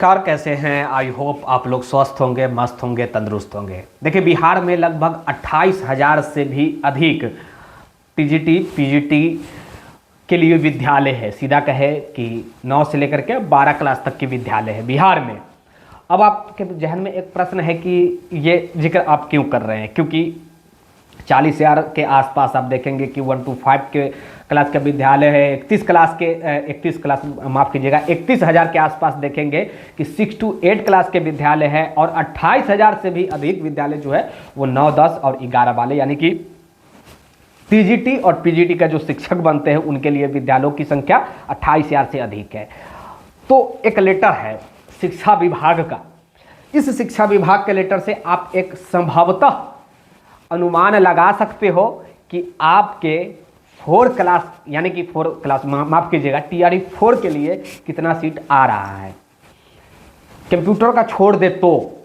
Car कैसे हैं। I hope आप लोग स्वस्थ होंगे, मस्त होंगे, तंदुरुस्त होंगे। देखिए, बिहार में लगभग 28,000 से भी अधिक टीजीटी पीजीटी के लिए विद्यालय है। सीधा कहे कि 9 से लेकर के 12 क्लास तक के विद्यालय है बिहार में। अब आपके जहन में एक प्रश्न है कि ये जिक्र आप क्यों कर रहे हैं, क्योंकि 40,000 के आसपास आप देखेंगे कि 1 to 5 के क्लास का विद्यालय है। 31,000 के आसपास देखेंगे कि 6 to 8 क्लास के विद्यालय है, और 28,000 से भी अधिक विद्यालय जो है वो 9, 10 और 11 वाले, यानी कि टीजीटी और पीजीटी का जो शिक्षक बनते हैं उनके लिए विद्यालयों की संख्या 28,000 से अधिक है। तो एक लेटर है शिक्षा विभाग का। इस शिक्षा विभाग के लेटर से आप एक संभवतः अनुमान लगा सकते हो कि आपके 4 क्लास, यानी कि 4 क्लास, माफ कीजिएगा, टीआरई 4 के लिए कितना सीट आ रहा है। कंप्यूटर का छोड़ दे तो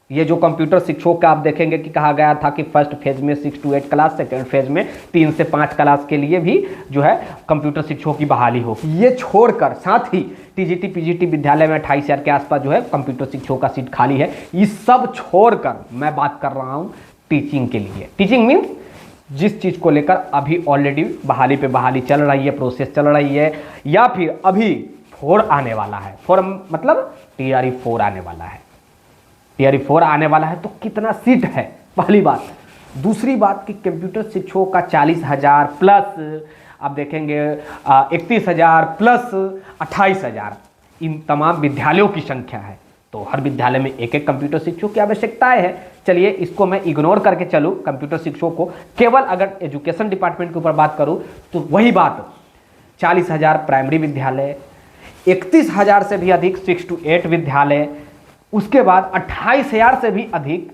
ये जो कंप्यूटर शिक्षकों का आप देखेंगे कि कहा गया था कि फर्स्ट फेज में 6 to 8 क्लास, सेकेंड फेज में 3 से 5 क्लास के लिए भी जो है कंप्यूटर शिक्षकों की बहाली होगी। ये छोड़कर साथ ही टीजीटी पीजीटी विद्यालय में 28,000 के आसपास जो है कंप्यूटर शिक्षकों का सीट खाली है। ये सब छोड़कर मैं बात कर रहा हूँ टीचिंग के लिए। टीचिंग मीन्स जिस चीज़ को लेकर अभी ऑलरेडी बहाली पे बहाली चल रही है, प्रोसेस चल रही है, या फिर अभी 4 आने वाला है। 4 मतलब टीआरई 4 आने वाला है। टीआरई 4 आने वाला है तो कितना सीट है, पहली बात। दूसरी बात कि कंप्यूटर शिक्षकों का 40,000 प्लस आप देखेंगे 31,000 प्लस 28,000, इन तमाम विद्यालयों की संख्या है। तो हर विद्यालय में एक एक कंप्यूटर शिक्षक की आवश्यकताएं है। चलिए इसको मैं इग्नोर करके चलूँ, कंप्यूटर शिक्षकों को केवल अगर एजुकेशन डिपार्टमेंट के ऊपर बात करूँ तो वही बात 40,000 प्राइमरी विद्यालय, 31,000 से भी अधिक 6 to 8 विद्यालय, उसके बाद 28,000 से भी अधिक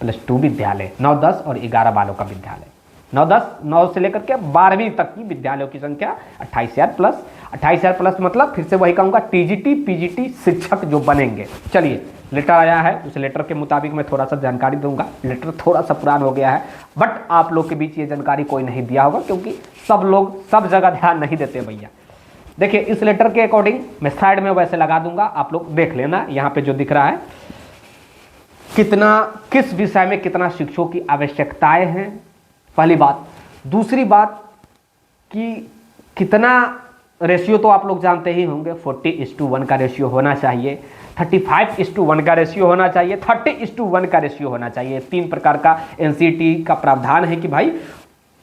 +2 विद्यालय, 9, 10 और 11 वालों का विद्यालय। 9 से लेकर के 12वीं तक की विद्यालयों की संख्या 28,000 प्लस मतलब फिर से वही कहूँगा टीजीटी पीजीटी शिक्षक जो बनेंगे। चलिए लेटर आया है, उस लेटर के मुताबिक मैं थोड़ा सा जानकारी दूंगा। लेटर थोड़ा सा पुराना हो गया है, बट आप लोग के बीच ये जानकारी कोई नहीं दिया होगा, क्योंकि सब लोग सब जगह ध्यान नहीं देते भैया। देखिए इस लेटर के अकॉर्डिंग मैं साइड में वैसे लगा दूंगा, आप लोग देख लेना। यहाँ पे जो दिख रहा है कितना, किस विषय में कितना शिक्षकों की आवश्यकताएं हैं, पहली बात। दूसरी बात कि कितना रेशियो तो आप लोग जानते ही होंगे, 40:1 का रेशियो होना चाहिए, 35:1 का रेशियो होना चाहिए, 30:1 का रेशियो होना चाहिए। 3 प्रकार का एनसीटी का प्रावधान है कि भाई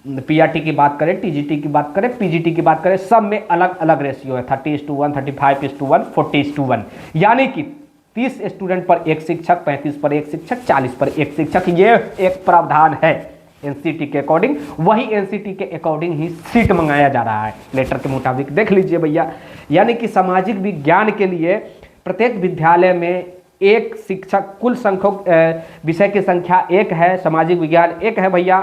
पीआरटी की बात करें, टीजीटी की बात करें, पीजीटी की बात करें, सब में अलग अलग रेशियो है। 30:1, 35:1, 40:1, यानी कि 30 स्टूडेंट पर एक शिक्षक, 35 पर एक शिक्षक, 40 पर एक शिक्षक, ये एक प्रावधान है एनसीटी के अकॉर्डिंग। वही एनसीटी के अकॉर्डिंग ही सीट मंगाया जा रहा है लेटर के मुताबिक। देख लीजिए भैया, यानी कि सामाजिक विज्ञान के लिए प्रत्येक विद्यालय में एक शिक्षक, कुल संख्यक विषय की संख्या 1 है, सामाजिक विज्ञान 1 है भैया।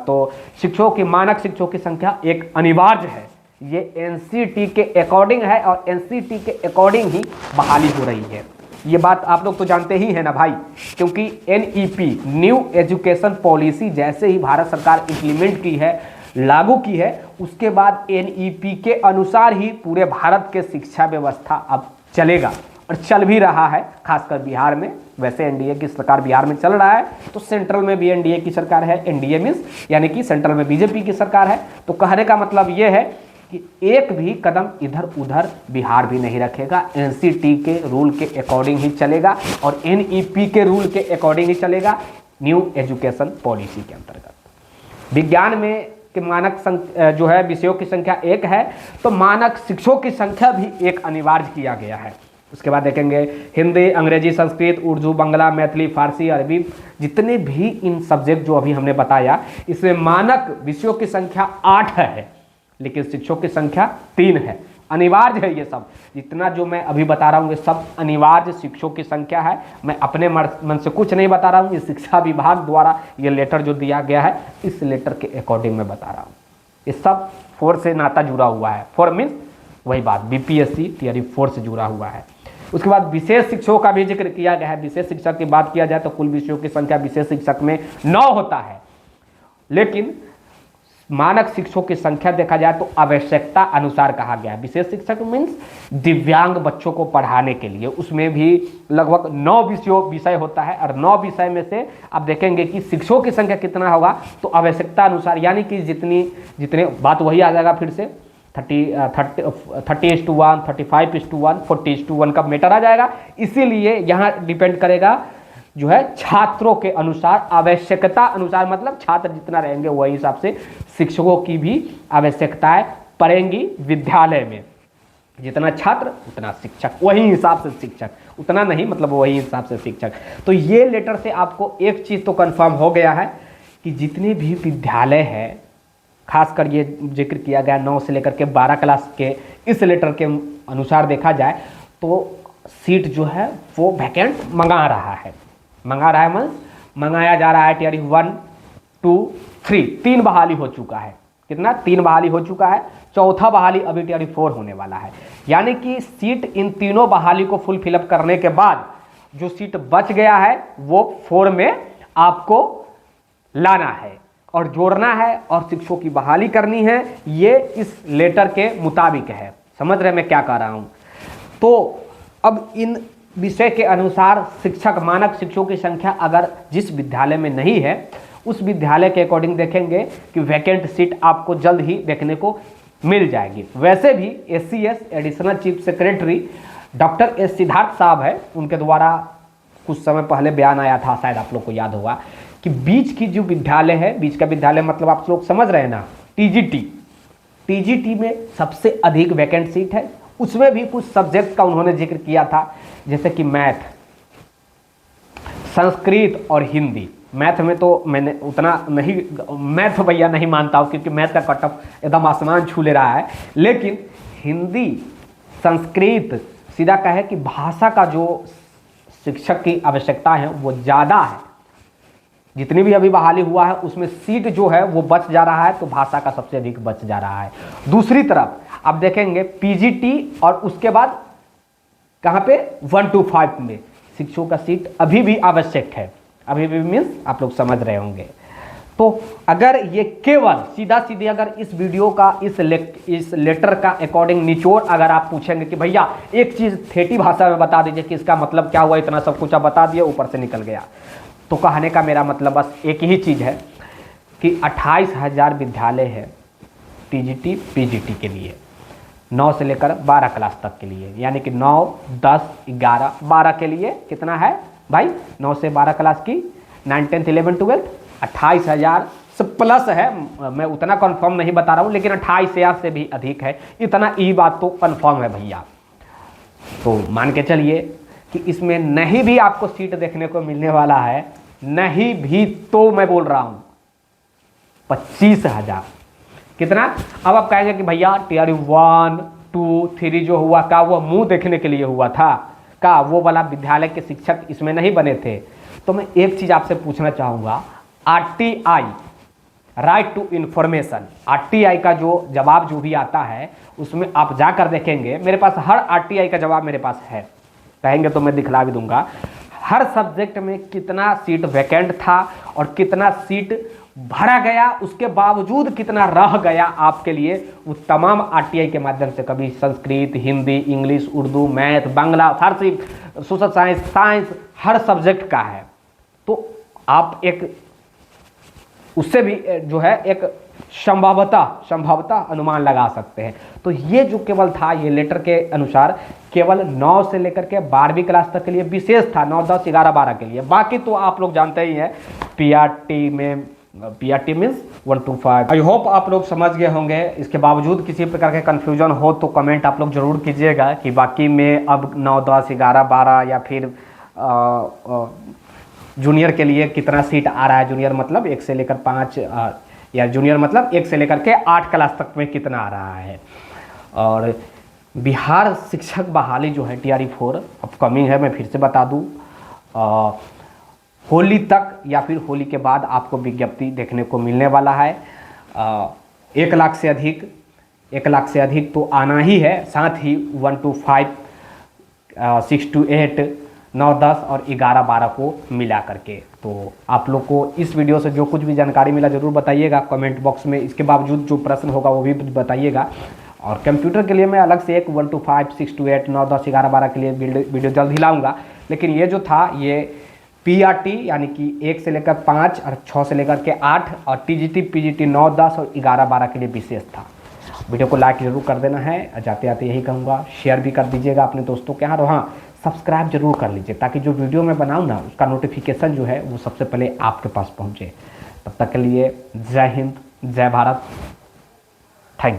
तो शिक्षकों की, मानक शिक्षकों की संख्या 1 अनिवार्य है। ये एनसीटी के अकॉर्डिंग है और एनसीटी के अकॉर्डिंग ही बहाली हो रही है। ये बात आप लोग तो जानते ही है ना भाई, क्योंकि एनईपी न्यू एजुकेशन पॉलिसी जैसे ही भारत सरकार इंप्लीमेंट की है, लागू की है, उसके बाद एनईपी के अनुसार ही पूरे भारत के शिक्षा व्यवस्था अब चलेगा, और चल भी रहा है, खासकर बिहार में। वैसे एनडीए की सरकार बिहार में चल रहा है, तो सेंट्रल में भी एनडीए की सरकार है। एनडीए मीन्स यानी कि सेंट्रल में बीजेपी की सरकार है। तो कहने का मतलब ये है कि एक भी कदम इधर उधर बिहार भी नहीं रखेगा, एनसीटी के रूल के अकॉर्डिंग ही चलेगा और एनईपी के रूल के अकॉर्डिंग ही चलेगा, न्यू एजुकेशन पॉलिसी के अंतर्गत। विज्ञान में के मानक जो है विषयों की संख्या 1 है, तो मानक शिक्षकों की संख्या भी 1 अनिवार्य किया गया है। उसके बाद देखेंगे हिंदी, अंग्रेजी, संस्कृत, उर्दू, बांग्ला, मैथिली, फारसी, अरबी, जितने भी इन सब्जेक्ट जो अभी हमने बताया, इसमें मानक विषयों की संख्या 8 है, लेकिन शिक्षकों की संख्या 3 है। अनिवार्य है ये सब, जितना जो मैं अभी बता रहा हूँ ये सब अनिवार्य शिक्षकों की संख्या है। मैं अपने मन से कुछ नहीं बता रहा हूँ, ये शिक्षा विभाग द्वारा ये लेटर जो दिया गया है, इस लेटर के अकॉर्डिंग मैं बता रहा हूँ। ये सब 4 से नाता जुड़ा हुआ है। 4 मीन्स वही बात, बीपीएससी टीआरई 4 से जुड़ा हुआ है। उसके बाद विशेष शिक्षकों का भी जिक्र किया गया है। विशेष शिक्षक की बात किया जाए तो कुल विषयों की संख्या विशेष शिक्षक में 9 होता है, लेकिन मानक शिक्षकों की संख्या देखा जाए तो आवश्यकता अनुसार कहा गया है। विशेष शिक्षक मीन्स दिव्यांग बच्चों को पढ़ाने के लिए, उसमें भी लगभग 9 विषय होता है और 9 विषय में से आप देखेंगे कि शिक्षकों की संख्या कितना होगा तो आवश्यकता अनुसार, यानी कि जितने बात वही आ जाएगा फिर से 30:1, 35:1, 40:1 का मैटर आ जाएगा। इसीलिए यहाँ डिपेंड करेगा जो है छात्रों के अनुसार, आवश्यकता अनुसार, मतलब छात्र जितना रहेंगे वही हिसाब से शिक्षकों की भी आवश्यकताएं पड़ेंगी विद्यालय में। जितना छात्र उतना शिक्षक, वही हिसाब से शिक्षक, उतना नहीं मतलब वही हिसाब से शिक्षक। तो ये लेटर से आपको एक चीज़ तो कंफर्म हो गया है कि जितने भी विद्यालय है, खासकर ये जिक्र किया गया 9 से लेकर के 12 क्लास के, इस लेटर के अनुसार देखा जाए तो सीट जो है वो वैकेंट मंगा रहा है मीन्स मंगाया जा रहा है। टीआरई 1, 2, 3 3 बहाली हो चुका है। कितना? 3 बहाली हो चुका है। चौथा बहाली अभी टीआरई 4 होने वाला है। यानी कि सीट इन तीनों बहाली को फुल फिलअप करने के बाद जो सीट बच गया है वो 4 में आपको लाना है और जोड़ना है और शिक्षकों की बहाली करनी है। ये इस लेटर के मुताबिक है। समझ रहे मैं क्या कह रहा हूं? तो अब इन विषय के अनुसार शिक्षक, मानक शिक्षकों की संख्या अगर जिस विद्यालय में नहीं है उस विद्यालय के अकॉर्डिंग देखेंगे कि वैकेंट सीट आपको जल्द ही देखने को मिल जाएगी। वैसे भी SCS additional chief secretary doctor S Siddharth साहब है, उनके द्वारा कुछ समय पहले बयान आया था, शायद आप लोग को याद होगा, कि बीच की जो विद्यालय है, बीच का विद्यालय मतलब आप लोग समझ रहे हैं ना, टीजीटी में सबसे अधिक वैकेंट सीट है। उसमें भी कुछ सब्जेक्ट का उन्होंने जिक्र किया था, जैसे कि मैथ, संस्कृत और हिंदी। मैथ में तो मैंने उतना नहीं, मैथ भैया नहीं मानता हूँ क्योंकि मैथ का कट ऑफ एकदम आसमान छू ले रहा है, लेकिन हिंदी, संस्कृत, सीधा कहे कि भाषा का जो शिक्षक की आवश्यकता है वो ज़्यादा है। जितनी भी अभी बहाली हुआ है उसमें सीट जो है वो बच जा रहा है, तो भाषा का सबसे अधिक बच जा रहा है। दूसरी तरफ आप देखेंगे पीजीटी और उसके बाद कहाँ पे 1 to 5 में शिक्षकों का सीट अभी भी आवश्यक है। अभी भी मीन्स आप लोग समझ रहे होंगे। तो अगर ये केवल सीधा सीधे अगर इस वीडियो का इस लेटर का अकॉर्डिंग निचोड़ अगर आप पूछेंगे कि भैया एक चीज़ ठेठी भाषा में बता दीजिए कि इसका मतलब क्या हुआ, इतना सब कुछ आप बता दिए, ऊपर से निकल गया, तो कहने का मेरा मतलब बस एक ही चीज़ है कि 28,000 विद्यालय है टीजीटी पीजीटी के लिए, 9 से लेकर 12 क्लास तक के लिए, यानी कि 9, 10, 11, 12 के लिए कितना है भाई? 9 से 12 क्लास की 9, 10, 11, 12 28,000 से प्लस है। मैं उतना कंफर्म नहीं बता रहा हूँ, लेकिन 28,000 से भी अधिक है, इतना ई बात तो कंफर्म है भैया। तो मान के चलिए कि इसमें नहीं भी आपको सीट देखने को मिलने वाला है, नहीं भी तो मैं बोल रहा हूँ 25,000। कितना? अब आप कहेंगे कि भैया टीआरई 1, 2, 3 जो हुआ का वो मुंह देखने के लिए हुआ था का, वो वाला विद्यालय के शिक्षक इसमें नहीं बने थे। तो मैं एक चीज़ आपसे पूछना चाहूँगा, RTI, right to information, RTI का जो जवाब जो भी आता है उसमें आप जाकर देखेंगे, मेरे पास हर आरटीआई का जवाब मेरे पास है, कहेंगे तो मैं दिखला भी दूंगा, हर सब्जेक्ट में कितना सीट वैकेंट था और कितना सीट भरा गया, उसके बावजूद कितना रह गया आपके लिए, वो तमाम आरटीआई के माध्यम से, कभी संस्कृत, हिंदी, इंग्लिश, उर्दू, मैथ, बांग्ला, फारसी, सोशल साइंस हर सब्जेक्ट का है। तो आप एक उससे भी जो है एक संभवतः अनुमान लगा सकते हैं। तो ये जो केवल था, ये लेटर के अनुसार केवल 9 से लेकर के 12वीं क्लास तक के लिए विशेष था, 9, 10, 11, 12 के लिए। बाकी तो आप लोग जानते ही हैं PRT means 1 to 5। I hope आप लोग समझ गए होंगे। इसके बावजूद किसी प्रकार के कन्फ्यूजन हो तो कमेंट आप लोग जरूर कीजिएगा कि बाकी में अब 9, 10, 11, 12 या फिर जूनियर के लिए कितना सीट आ रहा है। जूनियर मतलब 1 से लेकर 5 या जूनियर मतलब 1 से लेकर के 8 क्लास तक में कितना आ रहा है। और बिहार शिक्षक बहाली जो है टीआरई 4 अपकमिंग है, मैं फिर से बता दूं, होली तक या फिर होली के बाद आपको विज्ञप्ति देखने को मिलने वाला है। 1 लाख से अधिक तो आना ही है, साथ ही 1 to 5, 6 to 8 9, 10 और 11, 12 को मिला करके। तो आप लोग को इस वीडियो से जो कुछ भी जानकारी मिला ज़रूर बताइएगा कमेंट बॉक्स में। इसके बावजूद जो प्रश्न होगा वो भी बताइएगा। और कंप्यूटर के लिए मैं अलग से एक 1 to 5, 6 to 8, 9, 10, 11, 12 के लिए वीडियो जल्द ही लाऊंगा। लेकिन ये जो था ये PRT यानी कि 1 से लेकर 5 और 6 से लेकर के 8 और TGT PGT 9, 10 और 11, 12 के लिए विशेष था। वीडियो को लाइक जरूर कर देना है। जाते आते यही कहूँगा, शेयर भी कर दीजिएगा अपने दोस्तों के यहाँ। और हाँ, सब्सक्राइब जरूर कर लीजिए ताकि जो वीडियो मैं बनाऊँ ना उसका नोटिफिकेशन जो है वो सबसे पहले आपके पास पहुँचे। तब तक के लिए जय हिंद, जय भारत, थैंक यू।